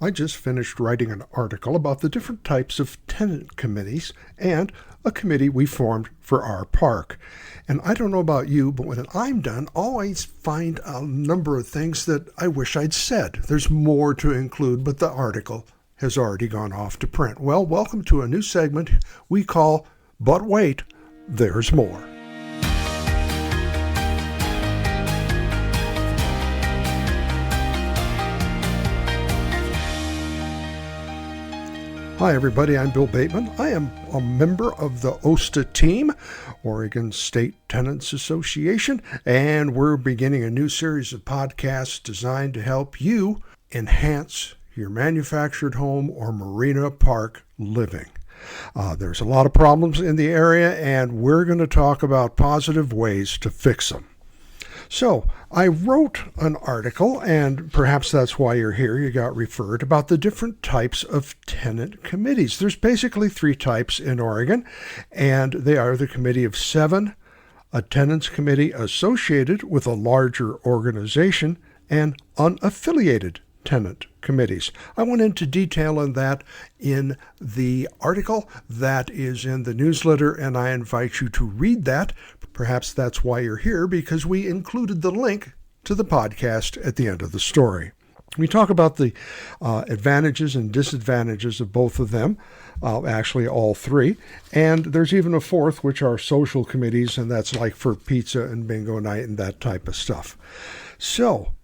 I just finished writing an article about the different types of tenant committees and a committee we formed for our park. And I don't know about you, but when I'm done, I always find a number of things that I wish I'd said. There's more to include, but the article has already gone off to print. Well, welcome to a new segment we call But Wait, There's More. Hi everybody, I'm Bill Bateman. I am a member of the OSTA team, Oregon State Tenants Association, and we're beginning a new series of podcasts designed to help you enhance your manufactured home or marina park living. There's a lot of problems in the area, and we're going to talk about positive ways to fix them. So I wrote an article, and perhaps that's why you're here, you got referred, about the different types of tenant committees. There's basically three types in Oregon, and they are the committee of 7, a tenants committee associated with a larger organization, and unaffiliated tenant committees. I went into detail on that in the article that is in the newsletter, and I invite you to read that. Perhaps that's why you're here, because we included the link to the podcast at the end of the story. We talk about the advantages and disadvantages of both of them, actually all three. And there's even a fourth, which are social committees, and that's like for pizza and bingo night and that type of stuff. So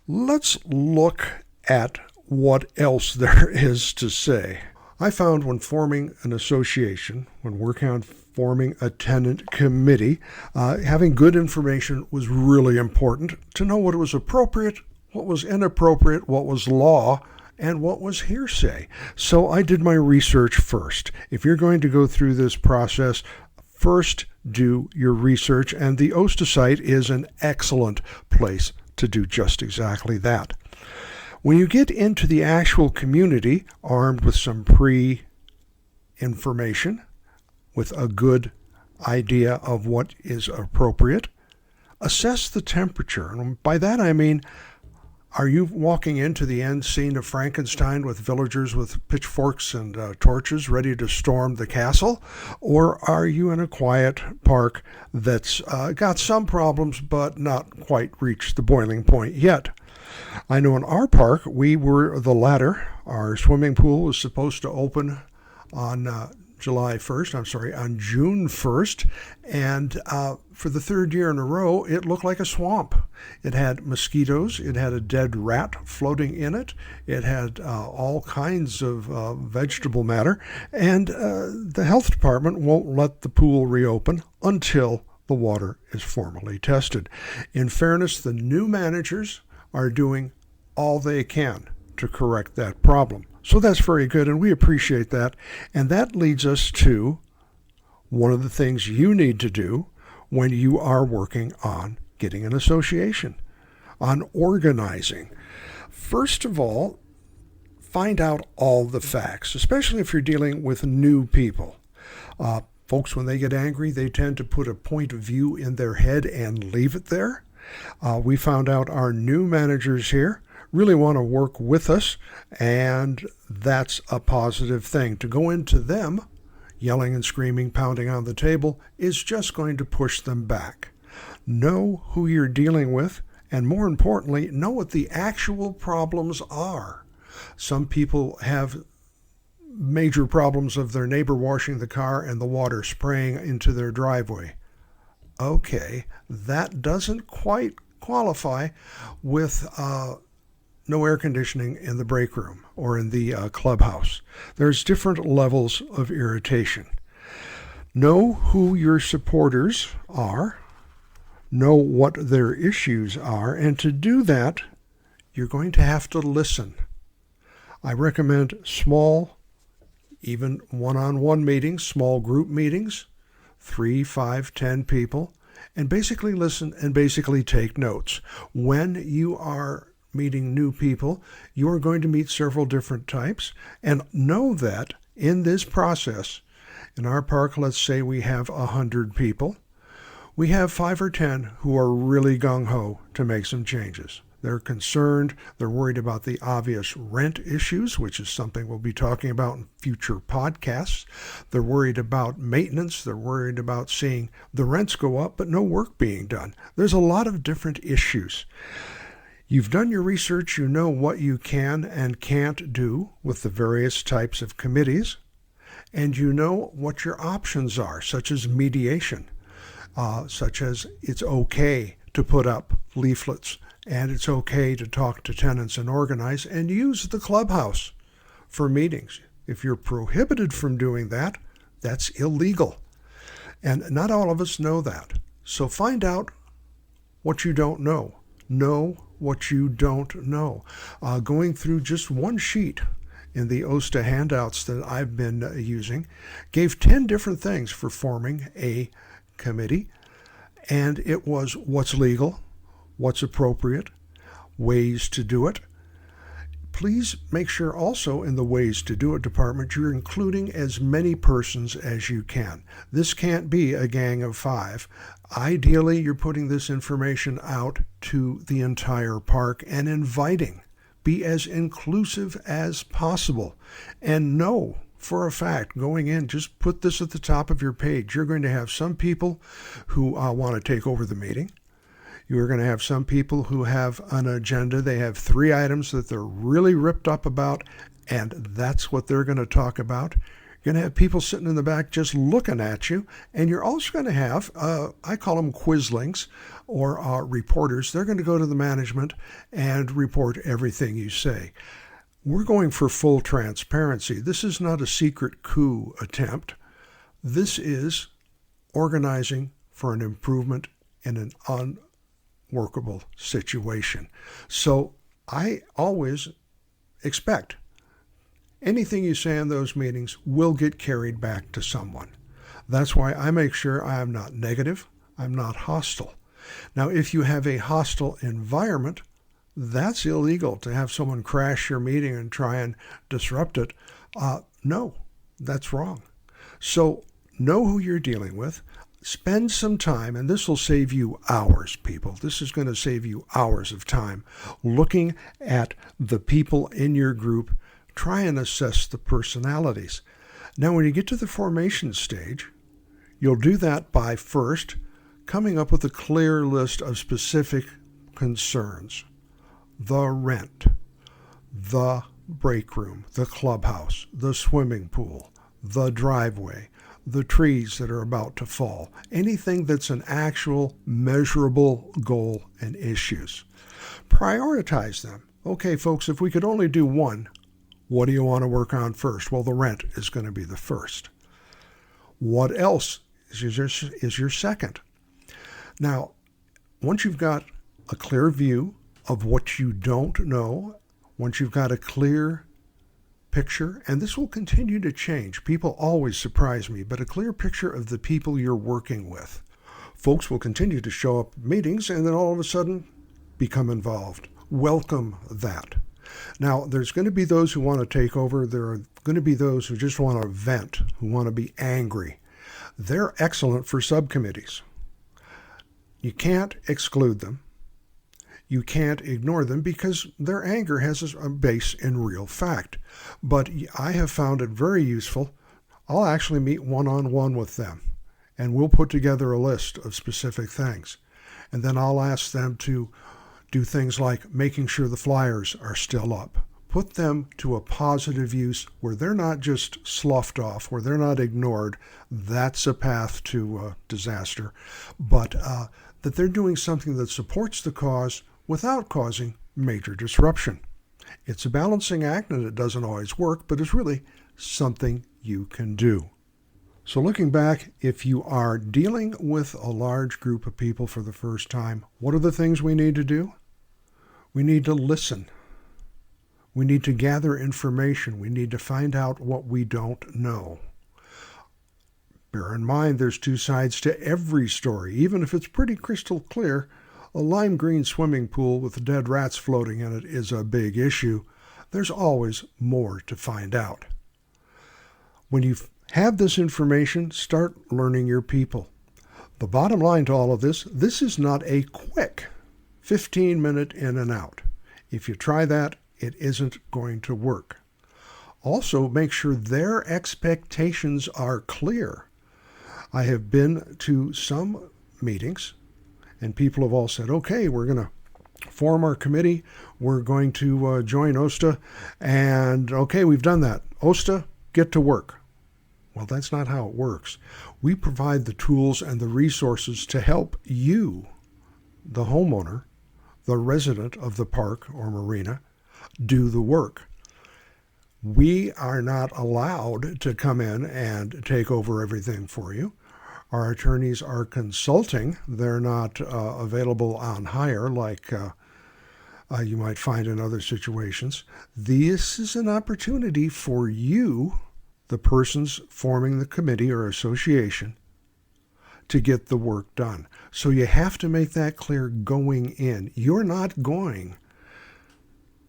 let's look at what else there is to say. I found when forming an association, when working on forming a tenant committee, having good information was really important to know what was appropriate, what was inappropriate, what was law, and what was hearsay. So I did my research first. If you're going to go through this process, first do your research, and the OSTA site is an excellent place to do just exactly that. When you get into the actual community, armed with some pre-information, with a good idea of what is appropriate, assess the temperature. And by that I mean, are you walking into the end scene of Frankenstein with villagers with pitchforks and torches ready to storm the castle? Or are you in a quiet park that's got some problems but not quite reached the boiling point yet? I know in our park, we were the latter. Our swimming pool was supposed to open on June 1st, and for the third year in a row, it looked like a swamp. It had mosquitoes, it had a dead rat floating in it, it had all kinds of vegetable matter, and the health department won't let the pool reopen until the water is formally tested. In fairness, the new managers are doing all they can to correct that problem. So that's very good, and we appreciate that. And that leads us to one of the things you need to do when you are working on getting an association, on organizing. First of all, find out all the facts, especially if you're dealing with new people. Folks, when they get angry, they tend to put a point of view in their head and leave it there. We found out our new managers here really want to work with us, and that's a positive thing. To go into them yelling and screaming, pounding on the table, is just going to push them back. Know who you're dealing with, and more importantly, know what the actual problems are. Some people have major problems of their neighbor washing the car and the water spraying into their driveway. Okay, that doesn't quite qualify with no air conditioning in the break room or in the clubhouse. There's different levels of irritation. Know who your supporters are, know what their issues are, and to do that, you're going to have to listen. I recommend small, even one-on-one meetings, small group meetings, 3, 5, 10 people, and basically listen and basically take notes. When you are meeting new people, you are going to meet several different types, and know that in this process, in our park, let's say we have 100 people, we have 5 or 10 who are really gung-ho to make some changes. They're concerned. They're worried about the obvious rent issues, which is something we'll be talking about in future podcasts. They're worried about maintenance. They're worried about seeing the rents go up, but no work being done. There's a lot of different issues. You've done your research. You know what you can and can't do with the various types of committees, and you know what your options are, such as mediation, such as it's okay to put up leaflets, and it's okay to talk to tenants and organize and use the clubhouse for meetings. If you're prohibited from doing that, that's illegal. And not all of us know that. So find out what you don't know. Know what you don't know. Going through just one sheet in the OSTA handouts that I've been using gave 10 different things for forming a committee. And it was what's legal, what's appropriate, ways to do it. Please make sure also in the ways to do it department you're including as many persons as you can. This can't be a gang of 5. Ideally, you're putting this information out to the entire park and inviting. Be as inclusive as possible. And know for a fact, going in, just put this at the top of your page. You're going to have some people who want to take over the meeting. You're going to have some people who have an agenda. They have 3 items that they're really ripped up about, and that's what they're going to talk about. You're going to have people sitting in the back just looking at you, and you're also going to have, I call them quizlings or reporters. They're going to go to the management and report everything you say. We're going for full transparency. This is not a secret coup attempt. This is organizing for an improvement in an unworkable situation. So I always expect anything you say in those meetings will get carried back to someone. That's why I make sure I am not negative, I'm not hostile. Now, if you have a hostile environment, that's illegal to have someone crash your meeting and try and disrupt it. No, that's wrong. So know who you're dealing with. Spend some time, and this will save you hours, people. This is going to save you hours of time looking at the people in your group. Try and assess the personalities. Now, when you get to the formation stage, you'll do that by first coming up with a clear list of specific concerns. The rent, the break room, the clubhouse, the swimming pool, the driveway, the trees that are about to fall, anything that's an actual measurable goal and issues. Prioritize them. Okay, folks, if we could only do one, what do you want to work on first? Well, the rent is going to be the first. What else is your second? Now, once you've got a clear view of what you don't know, once you've got a clear picture, and this will continue to change. People always surprise me, but a clear picture of the people you're working with. Folks will continue to show up at meetings and then all of a sudden become involved. Welcome that. Now, there's going to be those who want to take over. There are going to be those who just want to vent, who want to be angry. They're excellent for subcommittees. You can't exclude them. You can't ignore them because their anger has a base in real fact. But I have found it very useful. I'll actually meet one-on-one with them, and we'll put together a list of specific things. And then I'll ask them to do things like making sure the flyers are still up. Put them to a positive use where they're not just sloughed off, where they're not ignored. That's a path to disaster. But that they're doing something that supports the cause without causing major disruption. It's a balancing act, and it doesn't always work, but it's really something you can do. So looking back, if you are dealing with a large group of people for the first time, what are the things we need to do? We need to listen. We need to gather information. We need to find out what we don't know. Bear in mind, there's 2 sides to every story. Even if it's pretty crystal clear, a lime green swimming pool with dead rats floating in it is a big issue. There's always more to find out. When you have this information, start learning your people. The bottom line to all of this is not a quick 15-minute in and out. If you try that, it isn't going to work. Also, make sure their expectations are clear. I have been to some meetings, and people have all said, okay, we're going to form our committee, we're going to join OSTA, and okay, we've done that. OSTA, get to work. Well, that's not how it works. We provide the tools and the resources to help you, the homeowner, the resident of the park or marina, do the work. We are not allowed to come in and take over everything for you. Our attorneys are consulting. They're not available on hire like you might find in other situations. This is an opportunity for you, the persons forming the committee or association, to get the work done. So you have to make that clear going in. You're not going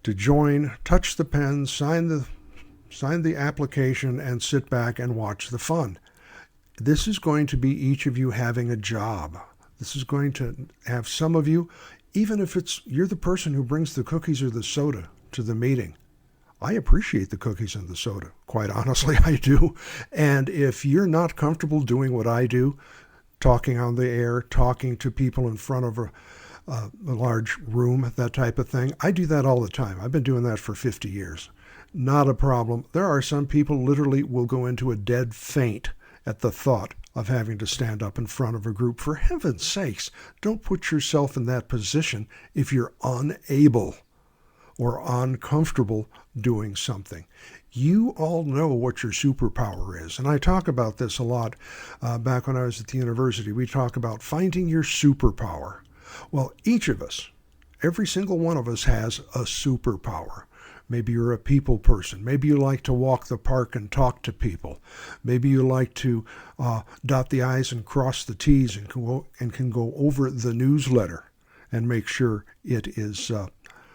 to join, touch the pen, sign the application, and sit back and watch the fun. This is going to be each of you having a job. This is going to have some of you, even if you're the person who brings the cookies or the soda to the meeting. I appreciate the cookies and the soda. Quite honestly, I do. And if you're not comfortable doing what I do, talking on the air, talking to people in front of a large room, that type of thing, I do that all the time. I've been doing that for 50 years. Not a problem. There are some people literally will go into a dead faint at the thought of having to stand up in front of a group. For heaven's sakes, don't put yourself in that position if you're unable or uncomfortable doing something. You all know what your superpower is. And I talk about this a lot back when I was at the university. We talk about finding your superpower. Well, each of us, every single one of us has a superpower. Maybe you're a people person. Maybe you like to walk the park and talk to people. Maybe you like to dot the I's and cross the T's and can go over the newsletter and make sure it is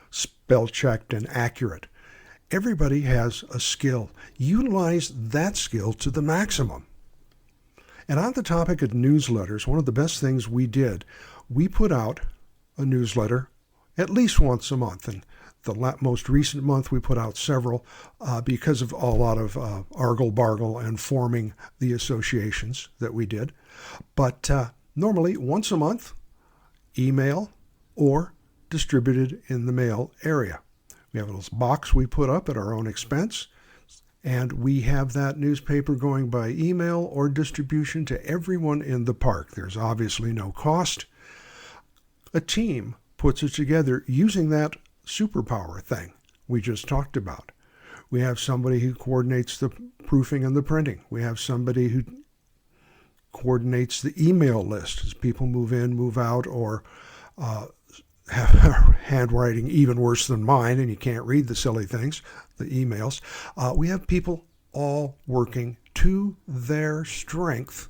spell checked and accurate. Everybody has a skill. Utilize that skill to the maximum. And on the topic of newsletters, one of the best things we did, we put out a newsletter at least once a month. And the most recent month we put out several because of a lot of argle-bargle and forming the associations that we did. But normally once a month, email or distributed in the mail area. We have a little box we put up at our own expense, and we have that newspaper going by email or distribution to everyone in the park. There's obviously no cost. A team puts it together using that superpower thing we just talked about. We have somebody who coordinates the proofing and the printing. We have somebody who coordinates the email list as people move in, move out, or have handwriting even worse than mine, and you can't read the silly things, the emails. We have people all working to their strength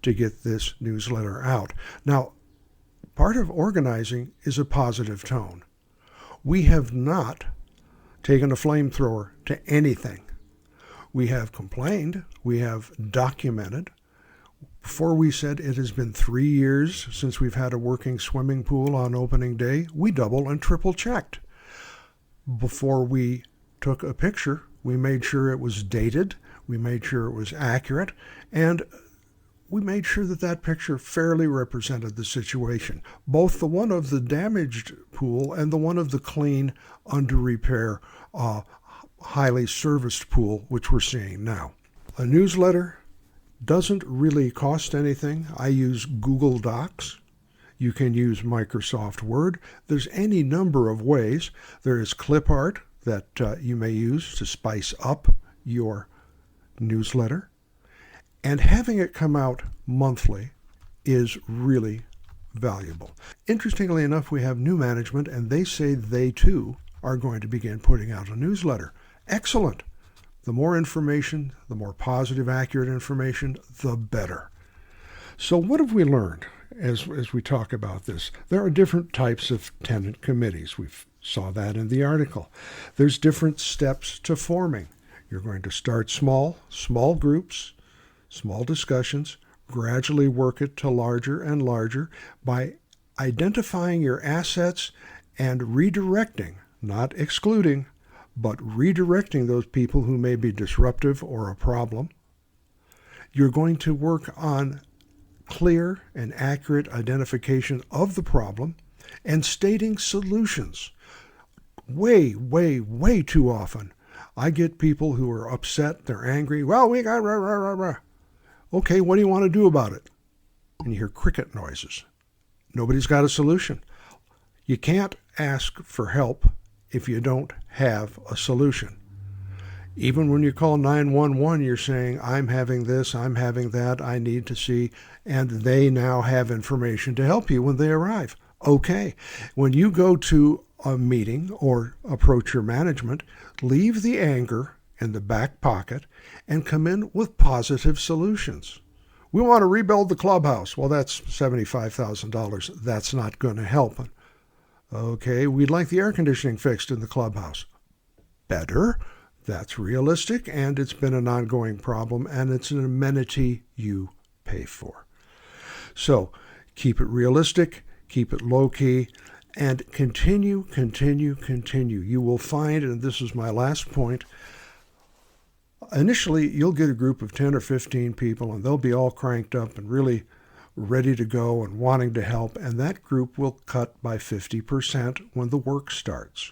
to get this newsletter out. Now, part of organizing is a positive tone. We have not taken a flamethrower to anything. We have complained. We have documented. Before we said it has been 3 years since we've had a working swimming pool on opening day, we double and triple checked. Before we took a picture, we made sure it was dated, we made sure it was accurate, and we made sure that that picture fairly represented the situation, both the one of the damaged pool and the one of the clean, under repair, highly serviced pool, which we're seeing now. A newsletter doesn't really cost anything. I use Google Docs. You can use Microsoft Word. There's any number of ways. There is clip art that you may use to spice up your newsletter. And having it come out monthly is really valuable. Interestingly enough, we have new management, and they say they too are going to begin putting out a newsletter. Excellent. The more information, the more positive, accurate information, the better. So what have we learned as we talk about this? There are different types of tenant committees. We saw that in the article. There's different steps to forming. You're going to start small groups, small discussions, gradually work it to larger and larger by identifying your assets and redirecting, not excluding, but redirecting those people who may be disruptive or a problem. You're going to work on clear and accurate identification of the problem and stating solutions. Way too often, I get people who are upset, they're angry. Well, we got rah, rah, rah, rah. Okay, what do you want to do about it? And you hear cricket noises. Nobody's got a solution. You can't ask for help if you don't have a solution. Even when you call 911, you're saying, I'm having this, I'm having that, I need to see, and they now have information to help you when they arrive. Okay. When you go to a meeting or approach your management, leave the anger in the back pocket and come in with positive solutions. We want to rebuild the clubhouse. Well, that's $75,000. That's not going to help. Okay, we'd like the air conditioning fixed in the clubhouse. Better. That's realistic, and it's been an ongoing problem, and it's an amenity you pay for. So keep it realistic, keep it low-key, and continue. You will find, and this is my last point, initially you'll get a group of 10 or 15 people, and they'll be all cranked up and really ready to go and wanting to help, and that group will cut by 50% when the work starts.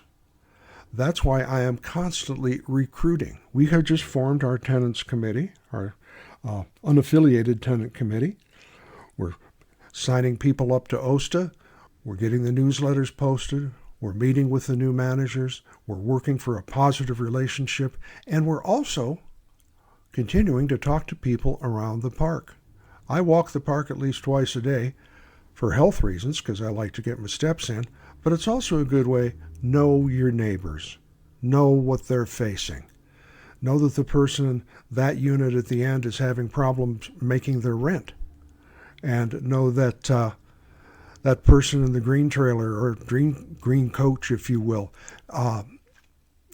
That's why I am constantly recruiting. We have just formed our Tenants Committee, our unaffiliated Tenant Committee. We're signing people up to OSTA. We're getting the newsletters posted. We're meeting with the new managers. We're working for a positive relationship. And we're also continuing to talk to people around the park. I walk the park at least twice a day for health reasons because I like to get my steps in. But it's also a good way. Know your neighbors. Know what they're facing. Know that the person in that unit at the end is having problems making their rent. And know that that person in the green trailer or green coach, if you will,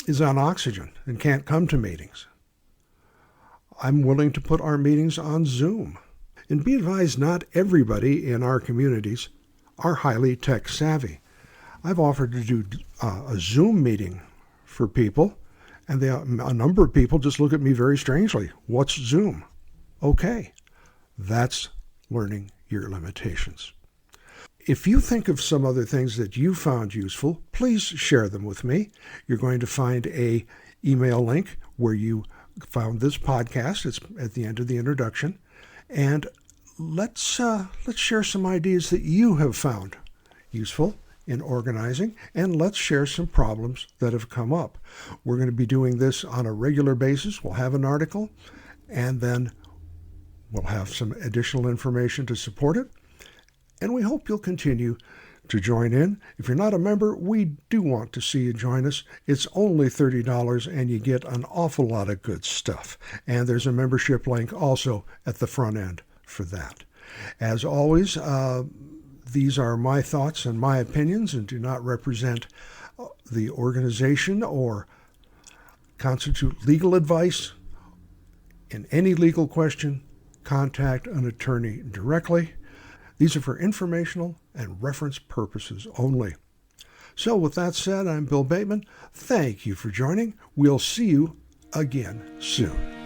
is on oxygen and can't come to meetings. I'm willing to put our meetings on Zoom. And be advised, not everybody in our communities are highly tech savvy. I've offered to do a Zoom meeting for people, and a number of people just look at me very strangely. What's Zoom? Okay, that's learning your limitations. If you think of some other things that you found useful, please share them with me. You're going to find an email link where you found this podcast. It's at the end of the introduction. And let's share some ideas that you have found useful in organizing, and let's share some problems that have come up. We're going to be doing this on a regular basis. We'll have an article, and then we'll have some additional information to support it. And we hope you'll continue to join in. If you're not a member, we do want to see you join us. It's only $30, and you get an awful lot of good stuff. And there's a membership link also at the front end for that. As always, these are my thoughts and my opinions and do not represent the organization or constitute legal advice. In any legal question, contact an attorney directly. These are for informational and reference purposes only. So with that said, I'm Bill Bateman. Thank you for joining. We'll see you again soon.